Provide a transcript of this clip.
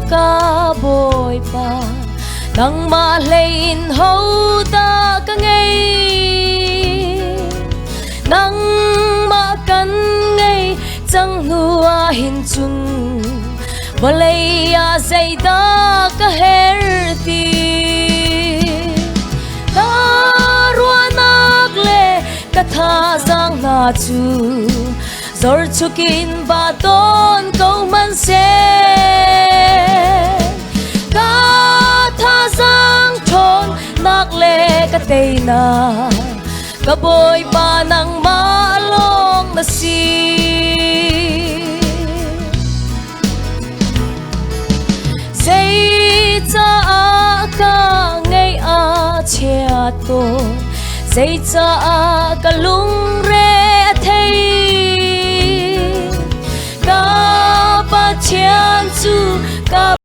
Ka boy pa nang malayin ho ta ka ngay nang makan ngay chẳng nua hin chung balaya say da ka herti ka ruanak le ka tha sang na chu zor chukin ba ton câu man se nak le ka tay na kaboy pa ng malong na si say cha ka ngay a chia to say cha ka lung re thay ka pa chian chu ka